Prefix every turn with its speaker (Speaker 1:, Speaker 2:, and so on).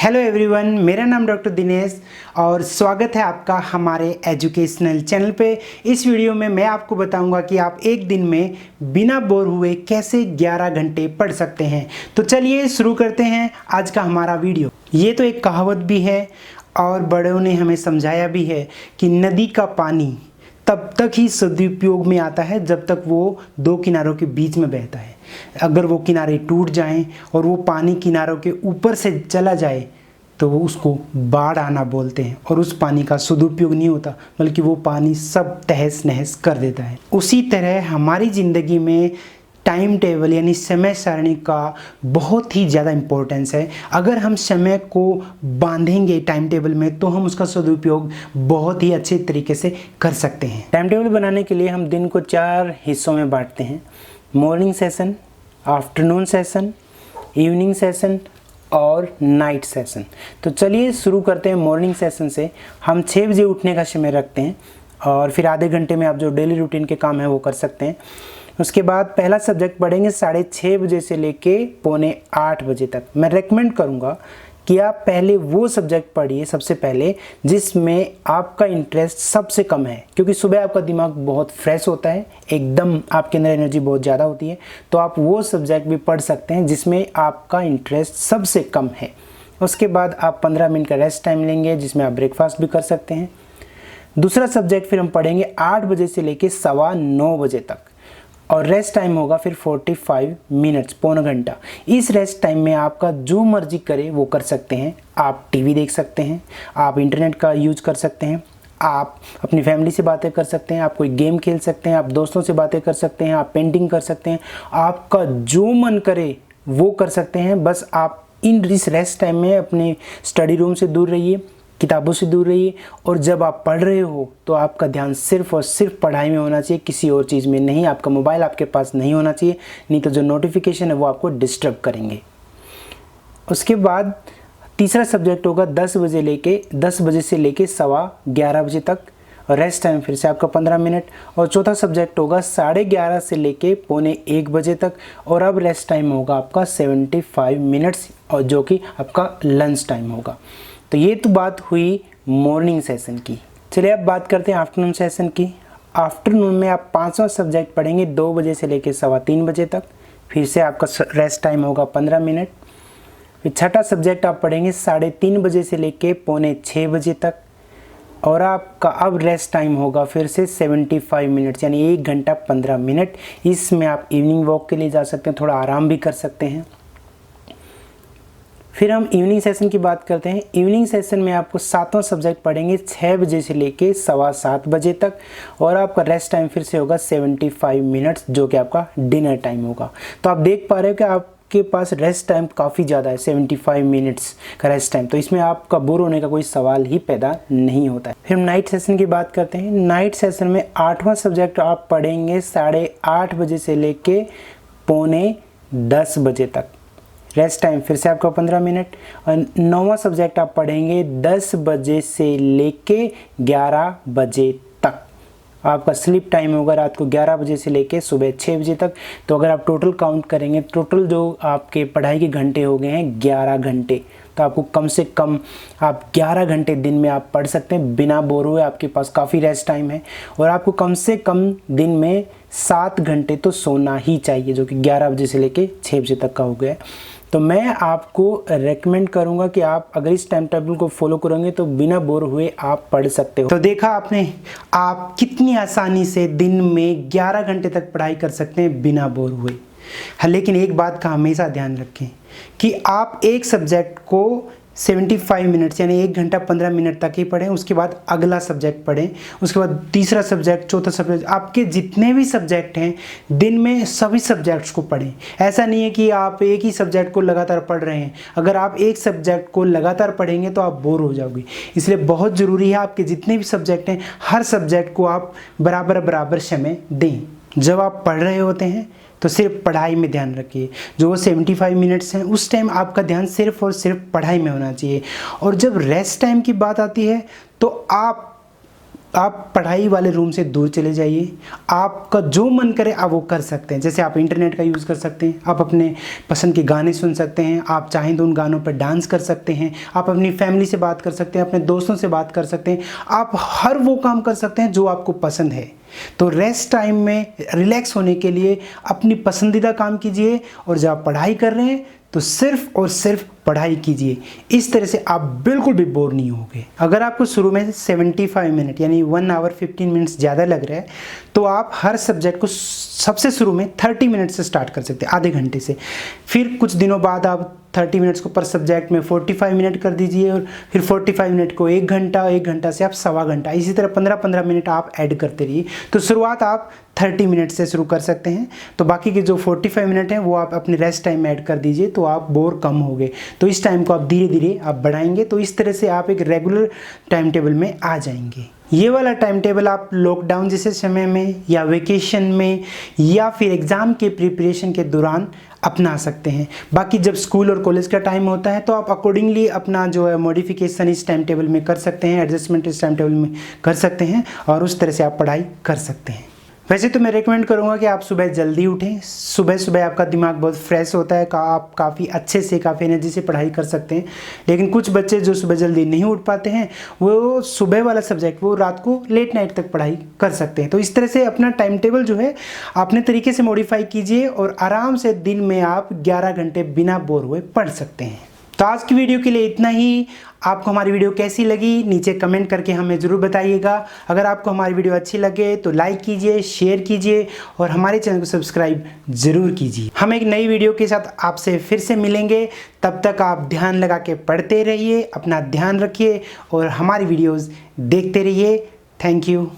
Speaker 1: Hello everyone, मेरा नाम doctor Dinesh और स्वागत है आपका हमारे एजुकेशनल चैनल पे। इस वीडियो में मैं आपको बताऊंगा कि आप एक दिन में बिना बोर हुए कैसे 11 घंटे पढ़ सकते हैं। तो चलिए शुरू करते हैं आज का हमारा वीडियो। ये तो एक कहावत भी है और बड़ों ने हमें समझाया भी है कि नदी का पानी तब तक ही सदुपयोग में आता है जब तक वो दो किनारों के बीच में बहता है। अगर वो किनारे टूट जाएं और वो पानी किनारों के ऊपर से चला जाए तो वो उसको बाढ़ आना बोलते हैं और उस पानी का सदुपयोग नहीं होता, बल्कि वो पानी सब तहस नहस कर देता है। उसी तरह हमारी ज़िंदगी में टाइम टेबल यानी समय सारणी का बहुत ही ज़्यादा इम्पोर्टेंस है। अगर हम समय को बांधेंगे टाइम टेबल में तो हम उसका सदुपयोग बहुत ही अच्छे तरीके से कर सकते हैं। टाइम टेबल बनाने के लिए हम दिन को 4 हिस्सों में बांटते हैं: morning session, afternoon session, evening session और नाइट सेशन। तो चलिए शुरू करते हैं मॉर्निंग सेशन से। हम 6 बजे उठने का समय रखते हैं और फिर आधे घंटे में आप जो डेली रूटीन के काम है वो कर सकते हैं। उसके बाद पहला सब्जेक्ट पढ़ेंगे 6:30 बजे से लेके 7:45 बजे तक। मैं रेकमेंड करूँगा कि आप पहले वो सब्जेक्ट पढ़िए सबसे पहले जिसमें आपका इंटरेस्ट सबसे कम है, क्योंकि सुबह आपका दिमाग बहुत फ्रेश होता है, एकदम आपके अंदर एनर्जी बहुत ज़्यादा होती है। तो आप वो सब्जेक्ट भी पढ़ सकते हैं जिसमें आपका इंटरेस्ट सबसे कम है। उसके बाद आप 15 मिनट का रेस्ट टाइम लेंगे जिसमें आप ब्रेकफास्ट भी कर सकते हैं। दूसरा सब्जेक्ट फिर हम पढ़ेंगे 8 बजे से लेके 9:15 बजे तक और रेस्ट टाइम होगा फिर 45 मिनट्स, पौना घंटा। इस रेस्ट टाइम में आपका जो मर्जी करे वो कर सकते हैं। आप टीवी देख सकते हैं, आप इंटरनेट का यूज कर सकते हैं, आप अपनी फैमिली से बातें कर सकते हैं, आप कोई गेम खेल सकते हैं, आप दोस्तों से बातें कर सकते हैं, आप पेंटिंग कर सकते हैं। आपका जो मन करे वो कर सकते हैं। बस आप इस रेस्ट टाइम में अपने स्टडी रूम से दूर रहिए, किताबों से दूर रहिए और जब आप पढ़ रहे हो तो आपका ध्यान सिर्फ और सिर्फ पढ़ाई में होना चाहिए, किसी और चीज़ में नहीं। आपका मोबाइल आपके पास नहीं होना चाहिए, नहीं तो जो नोटिफिकेशन है वो आपको डिस्टर्ब करेंगे। उसके बाद तीसरा सब्जेक्ट होगा 10 बजे से लेके 11:15 बजे तक और रेस्ट टाइम फिर से आपका 15 मिनट। और चौथा सब्जेक्ट होगा 11:30 से लेके 12:45 बजे तक और अब रेस्ट टाइम होगा आपका 75 मिनट्स और जो कि आपका लंच टाइम होगा। तो ये तो बात हुई मॉर्निंग सेशन की। चलिए अब बात करते हैं आफ्टरनून सेशन की। आफ्टरनून में आप 5वां सब्जेक्ट पढ़ेंगे 2 बजे से लेकर 3:15 बजे तक। फिर से आपका रेस्ट टाइम होगा 15 मिनट। फिर छठा सब्जेक्ट आप पढ़ेंगे 3:30 बजे से लेकर 5:45 बजे तक और आपका अब रेस्ट टाइम होगा फिर से 75 मिनट्स यानी 1 घंटा 15 मिनट। इसमें आप इवनिंग वॉक के लिए जा सकते हैं, थोड़ा आराम भी कर सकते हैं। फिर हम इवनिंग सेशन की बात करते हैं। इवनिंग सेशन में आपको 7वां सब्जेक्ट पढ़ेंगे 6 बजे से लेके 7:15 बजे तक और आपका रेस्ट टाइम फिर से होगा 75 मिनट्स जो कि आपका डिनर टाइम होगा। तो आप देख पा रहे हो कि आपके पास रेस्ट टाइम काफ़ी ज़्यादा है, 75 मिनट्स का रेस्ट टाइम। तो इसमें आपका बोर होने का कोई सवाल ही पैदा नहीं होता है। फिर हम नाइट सेशन की बात करते हैं। नाइट सेशन में 8वां सब्जेक्ट आप पढ़ेंगे 8:30 बजे से लेके 9:45 बजे तक। रेस्ट टाइम फिर से आपका 15 मिनट। और 9वां सब्जेक्ट आप पढ़ेंगे 10 बजे से लेके 11 बजे तक। आपका स्लीप टाइम होगा रात को 11 बजे से लेके सुबह 6 बजे तक। तो अगर आप टोटल काउंट करेंगे, टोटल जो आपके पढ़ाई के घंटे हो गए हैं 11 घंटे। तो आपको कम से कम आप 11 घंटे दिन में आप पढ़ सकते हैं बिना बोर हुए। आपके पास काफ़ी रेस्ट टाइम है और आपको कम से कम दिन में 7 घंटे तो सोना ही चाहिए, जो कि 11 बजे से लेके 6 बजे तक का हो गया। तो मैं आपको रेकमेंड करूंगा कि आप अगर इस टाइम टेबल को फॉलो करोगे तो बिना बोर हुए आप पढ़ सकते हो। तो देखा आपने, आप कितनी आसानी से दिन में 11 घंटे तक पढ़ाई कर सकते हैं बिना बोर हुए। हाँ, लेकिन एक बात का हमेशा ध्यान रखें कि आप एक सब्जेक्ट को 75 मिनट्स यानी 1 घंटा 15 मिनट तक ही पढ़ें। उसके बाद अगला सब्जेक्ट पढ़ें, उसके बाद तीसरा सब्जेक्ट, चौथा सब्जेक्ट। आपके जितने भी सब्जेक्ट हैं दिन में सभी सब्जेक्ट्स को पढ़ें। ऐसा नहीं है कि आप एक ही सब्जेक्ट को लगातार पढ़ रहे हैं। अगर आप एक सब्जेक्ट को लगातार पढ़ेंगे तो आप बोर हो जाओगे। इसलिए बहुत ज़रूरी है आपके जितने भी सब्जेक्ट हैं हर सब्जेक्ट को आप बराबर समय दें। जब आप पढ़ रहे होते हैं तो सिर्फ पढ़ाई में ध्यान रखिए। जो वो 75 मिनट्स हैं उस टाइम आपका ध्यान सिर्फ और सिर्फ पढ़ाई में होना चाहिए। और जब रेस्ट टाइम की बात आती है तो आप आप पढ़ाई वाले रूम से दूर चले जाइए। आपका जो मन करे आप वो कर सकते हैं। जैसे आप इंटरनेट का यूज़ कर सकते हैं, आप अपने पसंद के गाने सुन सकते हैं, आप चाहें तो उन गानों पर डांस कर सकते हैं, आप अपनी फैमिली से बात कर सकते हैं, अपने दोस्तों से बात कर सकते हैं, आप हर वो काम कर सकते हैं जो आपको पसंद है। तो रेस्ट टाइम में रिलैक्स होने के लिए अपनी पसंदीदा काम कीजिए, और जब आप पढ़ाई कर रहे हैं तो सिर्फ और सिर्फ पढ़ाई कीजिए। इस तरह से आप बिल्कुल भी बोर नहीं होगे। अगर आपको शुरू में 75 मिनट यानी 1 आवर 15 मिनट्स ज़्यादा लग रहा है तो आप हर सब्जेक्ट को सबसे शुरू में 30 मिनट से स्टार्ट कर सकते हैं, आधे घंटे से। फिर कुछ दिनों बाद आप 30 मिनट्स को पर सब्जेक्ट में 45 मिनट कर दीजिए, और फिर 45 मिनट को 1 घंटा, 1 घंटा से आप सवा घंटा, इसी तरह 15-15 मिनट आप ऐड करते रहिए। तो शुरुआत आप 30 मिनट से शुरू कर सकते हैं। तो बाकी के जो 45 मिनट हैं वो आप अपने रेस्ट टाइम में ऐड कर दीजिए, तो आप बोर कम होगे। तो इस टाइम को आप धीरे धीरे आप बढ़ाएंगे, तो इस तरह से आप एक रेगुलर टाइम टेबल में आ जाएंगे। ये वाला टाइम टेबल आप लॉकडाउन जैसे समय में, या वेकेशन में, या फिर एग्ज़ाम के प्रिपरेशन के दौरान अपना सकते हैं। बाकी जब स्कूल और कॉलेज का टाइम होता है तो आप अकॉर्डिंगली अपना जो है मॉडिफिकेशन इस टाइम टेबल में कर सकते हैं, एडजस्टमेंट इस टाइम टेबल में कर सकते हैं, और उस तरह से आप पढ़ाई कर सकते हैं। वैसे तो मैं रेकमेंड करूंगा कि आप सुबह जल्दी उठें। सुबह सुबह आपका दिमाग बहुत फ्रेश होता है, आप काफ़ी अच्छे से, काफ़ी एनर्जी से पढ़ाई कर सकते हैं। लेकिन कुछ बच्चे जो सुबह जल्दी नहीं उठ पाते हैं, वो सुबह वाला सब्जेक्ट वो रात को लेट नाइट तक पढ़ाई कर सकते हैं। तो इस तरह से अपना टाइम टेबल जो है अपने तरीके से मॉडिफाई कीजिए, और आराम से दिन में आप 11 घंटे बिना बोर हुए पढ़ सकते हैं। तो आज की वीडियो के लिए इतना ही। आपको हमारी वीडियो कैसी लगी नीचे कमेंट करके हमें ज़रूर बताइएगा। अगर आपको हमारी वीडियो अच्छी लगे तो लाइक कीजिए, शेयर कीजिए, और हमारे चैनल को सब्सक्राइब ज़रूर कीजिए। हम एक नई वीडियो के साथ आपसे फिर से मिलेंगे। तब तक आप ध्यान लगा के पढ़ते रहिए, अपना ध्यान रखिए, और हमारी वीडियोज़ देखते रहिए। Thank you.